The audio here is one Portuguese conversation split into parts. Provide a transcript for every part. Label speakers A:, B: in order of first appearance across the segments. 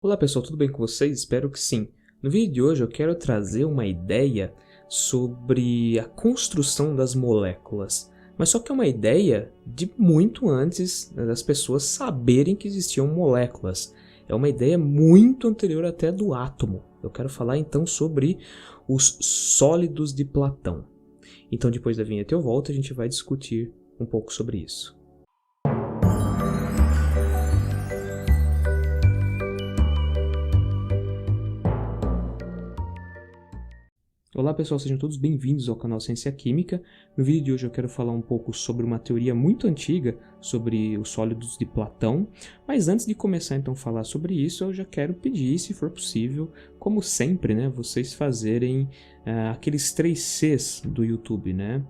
A: Olá pessoal, tudo bem com vocês? Espero que sim. No vídeo de hoje eu quero trazer uma ideia sobre a construção das moléculas. Mas só que é uma ideia de muito antes, né, das pessoas saberem que existiam moléculas. É uma ideia muito anterior até do átomo. Eu quero falar então sobre os sólidos de Platão. Então depois da vinheta eu volto e a gente vai discutir um pouco sobre isso. Olá pessoal, sejam todos bem-vindos ao canal Ciência Química. No vídeo de hoje eu quero falar um pouco sobre uma teoria muito antiga sobre os sólidos de Platão, mas antes de começar então a falar sobre isso, eu já quero pedir, se for possível, como sempre, né, vocês fazerem aqueles 3 Cs do YouTube, né?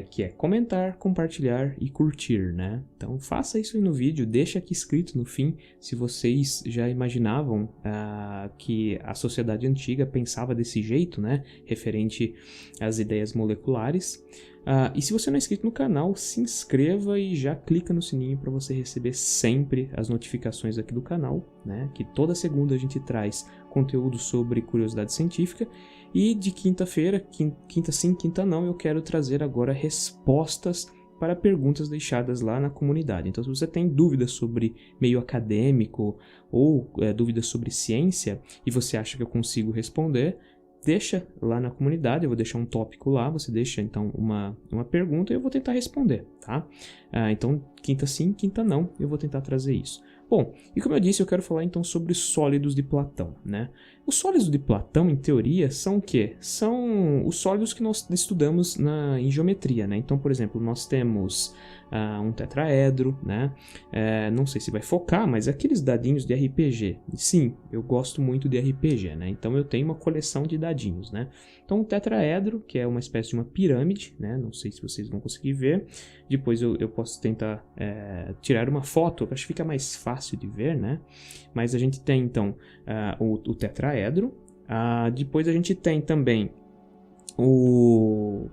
A: Que é comentar, compartilhar e curtir, né? Então faça isso aí no vídeo, deixa aqui escrito no fim se vocês já imaginavam que a sociedade antiga pensava desse jeito, né? Referente às ideias moleculares. E se você não é inscrito no canal, se inscreva e já clica no sininho para você receber sempre as notificações aqui do canal, né? Que toda segunda a gente traz conteúdo sobre curiosidade científica. E de quinta-feira, quinta sim, quinta não, eu quero trazer agora respostas para perguntas deixadas lá na comunidade. Então, se você tem dúvidas sobre meio acadêmico ou dúvidas sobre ciência e você acha que eu consigo responder, deixa lá na comunidade, eu vou deixar um tópico lá, você deixa então uma pergunta e eu vou tentar responder, tá? Então, quinta sim, quinta não, eu vou tentar trazer isso. Bom, e como eu disse, eu quero falar então sobre sólidos de Platão, né? Os sólidos de Platão, em teoria, são o quê? São os sólidos que nós estudamos em geometria, né? Então, por exemplo, nós temos um tetraedro, né? Não sei se vai focar, mas aqueles dadinhos de RPG. Sim, eu gosto muito de RPG, né? Então eu tenho uma coleção de dadinhos, né? Então o tetraedro, que é uma espécie de uma pirâmide, né? Não sei se vocês vão conseguir ver. Depois eu posso tentar tirar uma foto, acho que fica mais fácil de ver, né? Mas a gente tem então o tetraedro. Depois a gente tem também o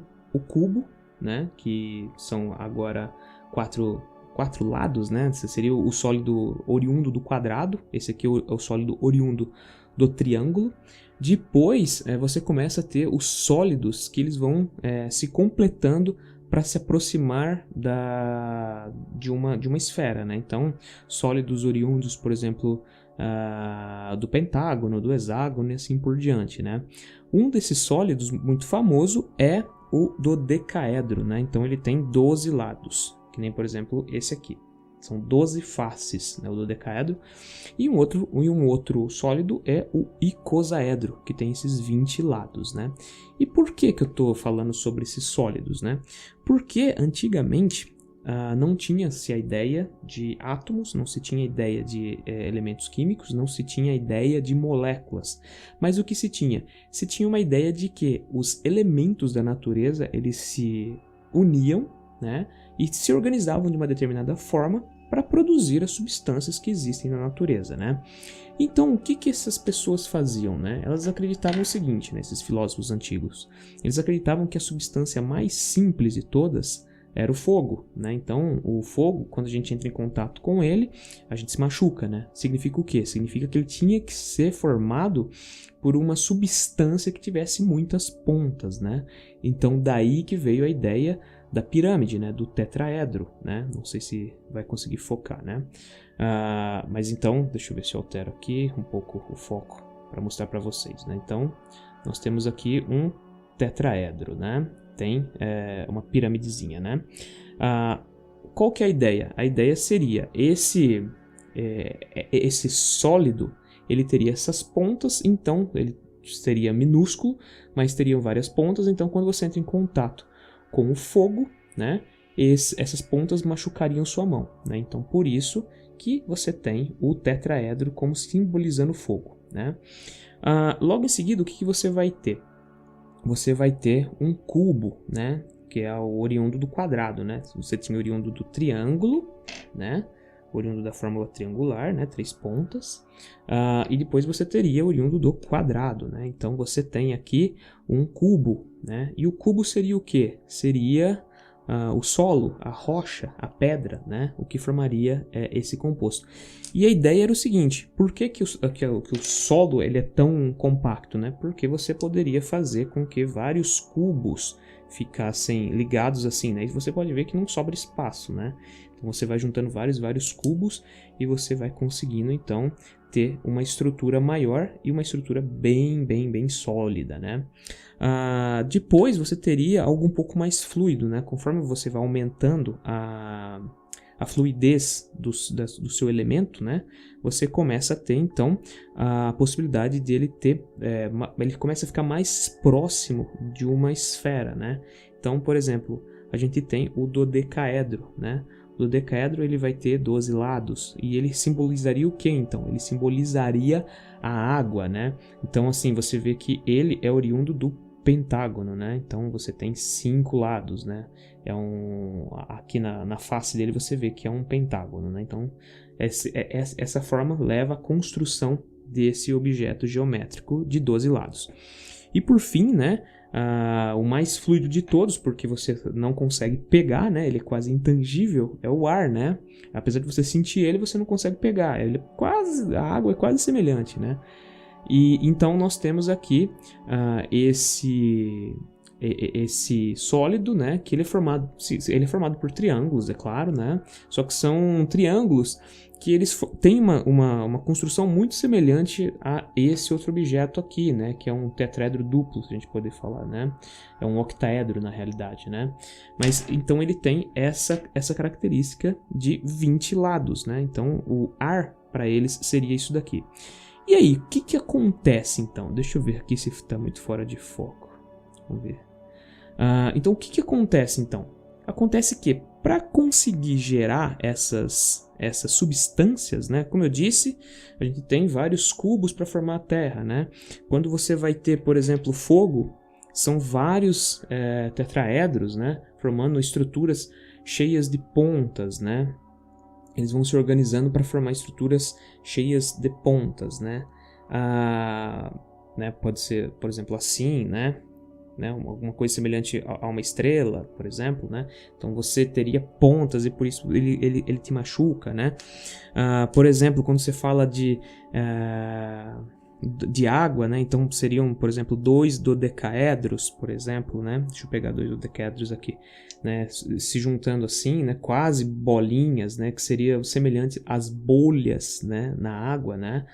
A: cubo, né? Que são agora quatro lados, né? Esse seria o sólido oriundo do quadrado. Esse aqui é o sólido oriundo do triângulo. Depois você começa a ter os sólidos que eles vão se completando para se aproximar de uma esfera, né? Então, sólidos oriundos, por exemplo, do pentágono, do hexágono e assim por diante, né? Um desses sólidos muito famoso é o dodecaedro, né? Então ele tem 12 lados, que nem, por exemplo, esse aqui. São 12 faces, né, o dodecaedro. E um outro sólido é o icosaedro, que tem esses 20 lados, né? E por que eu estou falando sobre esses sólidos, né? Porque antigamente não tinha-se a ideia de átomos, não se tinha ideia de elementos químicos, não se tinha ideia de moléculas. Mas o que se tinha? Se tinha uma ideia de que os elementos da natureza eles se uniam, né, e se organizavam de uma determinada forma para produzir as substâncias que existem na natureza, né? Então, o que essas pessoas faziam, né? Elas acreditavam o seguinte, né, esses filósofos antigos. Eles acreditavam que a substância mais simples de todas era o fogo, né? Então, o fogo, quando a gente entra em contato com ele, a gente se machuca, né? Significa o quê? Significa que ele tinha que ser formado por uma substância que tivesse muitas pontas, né? Então, daí que veio a ideia da pirâmide, né? Do tetraedro, né? Não sei se vai conseguir focar, né? Mas então, deixa eu ver se eu altero aqui um pouco o foco para mostrar para vocês, né? Então, nós temos aqui um tetraedro, né? Tem uma piramidezinha, né? Qual que é a ideia? A ideia seria esse sólido, ele teria essas pontas, então ele seria minúsculo, mas teriam várias pontas, então quando você entra em contato com o fogo, né, essas pontas machucariam sua mão, né? Então por isso que você tem o tetraedro como simbolizando o fogo, né? Logo em seguida, o que você vai ter? Você vai ter um cubo, né, que é o oriundo do quadrado, né? Você tinha o oriundo do triângulo, né? Oriundo da fórmula triangular, né? 3 pontas. E depois você teria o oriundo do quadrado, né? Então você tem aqui um cubo, né? E o cubo seria o quê? Seria o solo, a rocha, a pedra, né? O que formaria esse composto. E a ideia era o seguinte: por que o solo ele é tão compacto, né? Porque você poderia fazer com que vários cubos ficassem ligados assim, né? E você pode ver que não sobra espaço, né? Então você vai juntando vários cubos e você vai conseguindo então ter uma estrutura maior e uma estrutura bem sólida, né? Depois você teria algo um pouco mais fluido, né? Conforme você vai aumentando a fluidez do seu elemento, né? Você começa a ter então a possibilidade dele ter, ele começa a ficar mais próximo de uma esfera, né? Então, por exemplo, a gente tem o dodecaedro, né? O dodecaedro ele vai ter 12 lados e ele simbolizaria o que então? Ele simbolizaria a água, né? Então, assim, você vê que ele é oriundo do pentágono, né? Então você tem 5 lados, né? Aqui na face dele você vê que é um pentágono, né? Então essa forma leva à construção desse objeto geométrico de 12 lados. E por fim, né? O mais fluido de todos, porque você não consegue pegar, né? Ele é quase intangível, é o ar, né? Apesar de você sentir ele, você não consegue pegar. A água é quase semelhante, né? E então nós temos aqui esse sólido, né, que ele é formado por triângulos, é claro, né, só que são triângulos que eles têm uma construção muito semelhante a esse outro objeto aqui, né, que é um tetraedro duplo, se a gente poder falar, né, é um octaedro na realidade, né, mas então ele tem essa característica de 20 lados, né, então o ar para eles seria isso daqui. E aí, o que acontece então? Deixa eu ver aqui se está muito fora de foco. Vamos ver. Então, o que acontece então? Acontece que para conseguir gerar essas substâncias, né? Como eu disse, a gente tem vários cubos para formar a Terra, né? Quando você vai ter, por exemplo, fogo, são vários tetraedros, né? Formando estruturas cheias de pontas, né? Eles vão se organizando para formar estruturas cheias de pontas, né? Pode ser, por exemplo, assim, né? Alguma coisa semelhante a uma estrela, por exemplo, né? Então você teria pontas e por isso ele te machuca, né? Por exemplo, quando você fala de água, né? Então seriam, por exemplo, 2 dodecaedros, por exemplo, né? Deixa eu pegar 2 dodecaedros aqui, né? Se juntando assim, né? Quase bolinhas, né? Que seria semelhante às bolhas, né? Na água, né?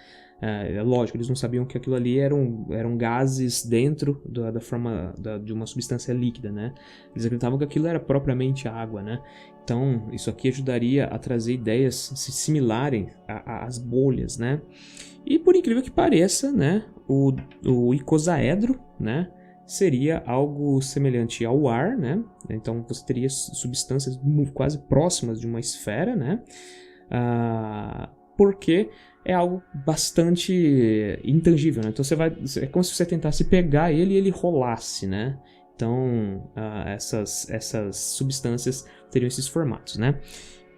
A: Lógico, eles não sabiam que aquilo ali eram gases dentro da forma de uma substância líquida, né? Eles acreditavam que aquilo era propriamente água, né? Então, isso aqui ajudaria a trazer ideias similares às bolhas, né? E por incrível que pareça, né? O icosaedro, né? Seria algo semelhante ao ar, né? Então, você teria substâncias quase próximas de uma esfera, né? Porque é algo bastante intangível, né? Então é como se você tentasse pegar ele e ele rolasse, né? Então essas substâncias teriam esses formatos, né?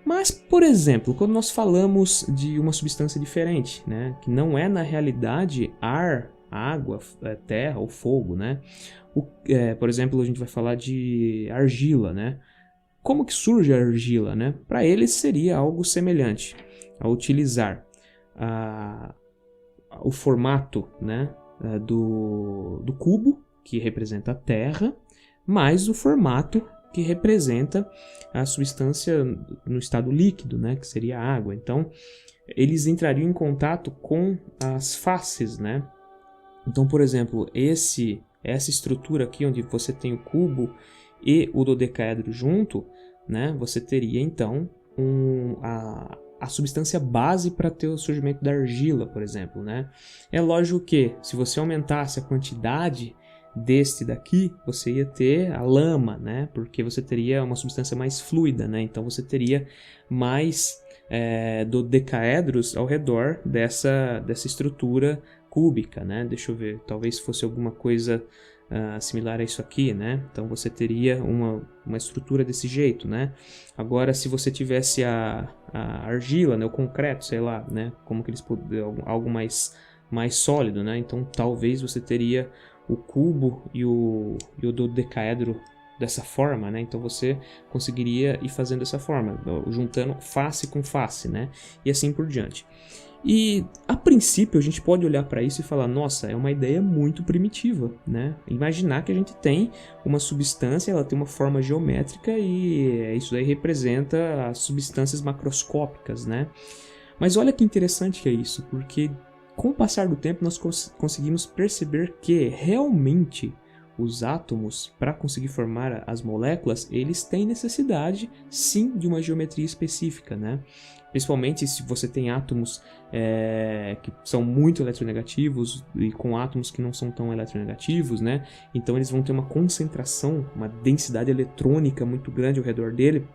A: Mas, por exemplo, quando nós falamos de uma substância diferente, né? Que não é na realidade ar, água, terra ou fogo, né? Por exemplo, a gente vai falar de argila, né? Como que surge a argila, né? Para eles seria algo semelhante a utilizar o formato, né, do cubo, que representa a Terra, mais o formato que representa a substância no estado líquido, né, que seria a água. Então, eles entrariam em contato com as faces, né? Então, por exemplo, essa estrutura aqui, onde você tem o cubo e o dodecaedro junto, né, você teria então a substância base para ter o surgimento da argila, por exemplo, né? É lógico que se você aumentasse a quantidade deste daqui, você ia ter a lama, né? Porque você teria uma substância mais fluida, né? Então você teria mais dodecaedros ao redor dessa estrutura cúbica, né? Deixa eu ver, talvez fosse alguma coisa similar a isso aqui, né? Então você teria uma estrutura desse jeito, né? Agora, se você tivesse a argila, né, o concreto, sei lá, né, como que eles algo mais sólido, né? Então talvez você teria o cubo e o dodecaedro dessa forma, né? Então você conseguiria ir fazendo dessa forma, juntando face com face, né? E assim por diante. E a princípio a gente pode olhar para isso e falar, nossa, é uma ideia muito primitiva, né? Imaginar que a gente tem uma substância, ela tem uma forma geométrica e isso aí representa as substâncias macroscópicas, né? Mas olha que interessante que é isso, porque com o passar do tempo nós conseguimos perceber que realmente os átomos, para conseguir formar as moléculas, eles têm necessidade sim de uma geometria específica, né? Principalmente se você tem átomos que são muito eletronegativos e com átomos que não são tão eletronegativos, né? Então eles vão ter uma concentração, uma densidade eletrônica muito grande ao redor dele.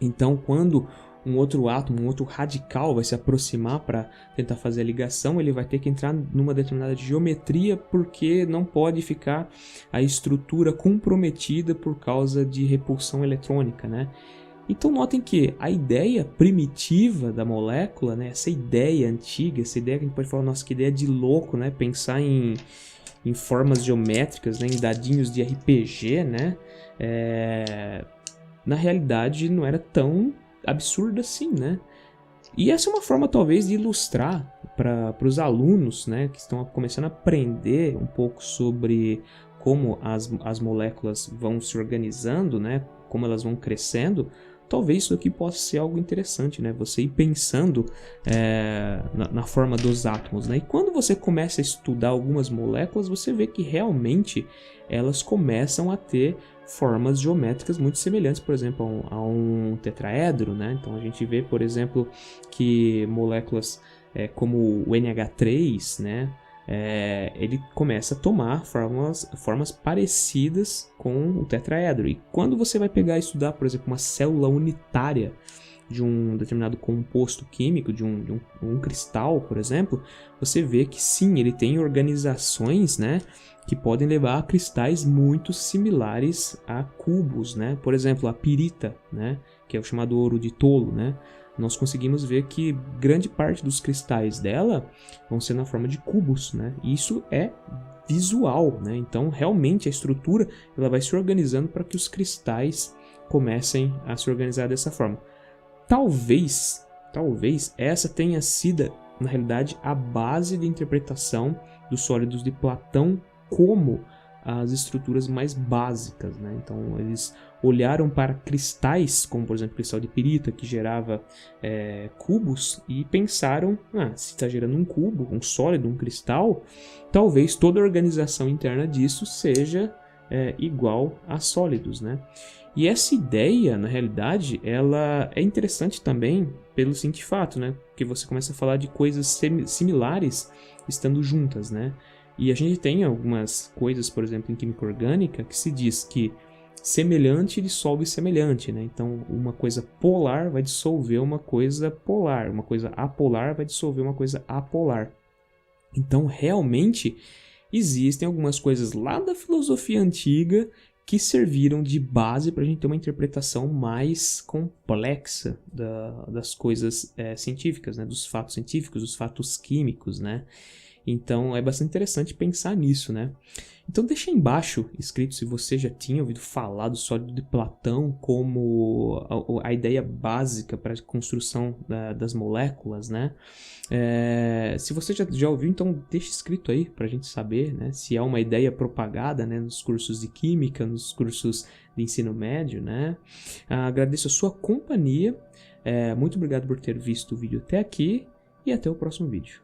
A: Então quando um outro átomo, um outro radical vai se aproximar para tentar fazer a ligação, ele vai ter que entrar numa determinada geometria porque não pode ficar a estrutura comprometida por causa de repulsão eletrônica, né? Então notem que a ideia primitiva da molécula, né, essa ideia antiga, essa ideia que a gente pode falar, nossa, que ideia de louco, né, pensar em formas geométricas, né, em dadinhos de RPG, né, na realidade não era tão absurdo assim, né? E essa é uma forma talvez de ilustrar para os alunos, né, que estão começando a aprender um pouco sobre como as moléculas vão se organizando, né, como elas vão crescendo. Talvez isso aqui possa ser algo interessante, né? Você ir pensando na forma dos átomos, né? E quando você começa a estudar algumas moléculas, você vê que realmente elas começam a ter formas geométricas muito semelhantes, por exemplo, a um tetraedro, né? Então a gente vê, por exemplo, que moléculas como o NH3, né? Ele começa a tomar formas parecidas com o tetraedro. E quando você vai pegar e estudar, por exemplo, uma célula unitária de um determinado composto químico, de um cristal, por exemplo, você vê que sim, ele tem organizações, né, que podem levar a cristais muito similares a cubos, né? Por exemplo, a pirita, né, que é o chamado ouro de tolo, né? Nós conseguimos ver que grande parte dos cristais dela vão ser na forma de cubos, né? E isso é visual, né? Então, realmente, a estrutura ela vai se organizando para que os cristais comecem a se organizar dessa forma. Talvez essa tenha sido, na realidade, a base de interpretação dos sólidos de Platão como as estruturas mais básicas, né? Então eles olharam para cristais, como por exemplo o cristal de pirita, que gerava cubos, e pensaram, se está gerando um cubo, um sólido, um cristal, talvez toda a organização interna disso seja igual a sólidos, né? E essa ideia, na realidade, ela é interessante também pelo seguinte fato, né? Que você começa a falar de coisas similares estando juntas, né? E a gente tem algumas coisas, por exemplo, em química orgânica, que se diz que semelhante dissolve semelhante, né? Então, uma coisa polar vai dissolver uma coisa polar, uma coisa apolar vai dissolver uma coisa apolar. Então, realmente, existem algumas coisas lá da filosofia antiga que serviram de base para a gente ter uma interpretação mais complexa das coisas científicas, né? Dos fatos científicos, dos fatos químicos, né? Então é bastante interessante pensar nisso, né? Então deixa aí embaixo escrito se você já tinha ouvido falar do sólido de Platão como a ideia básica para a construção das moléculas, né? Se você já ouviu, então deixa escrito aí para a gente saber, né? Se é uma ideia propagada, né, nos cursos de química, nos cursos de ensino médio, né? Agradeço a sua companhia, muito obrigado por ter visto o vídeo até aqui e até o próximo vídeo.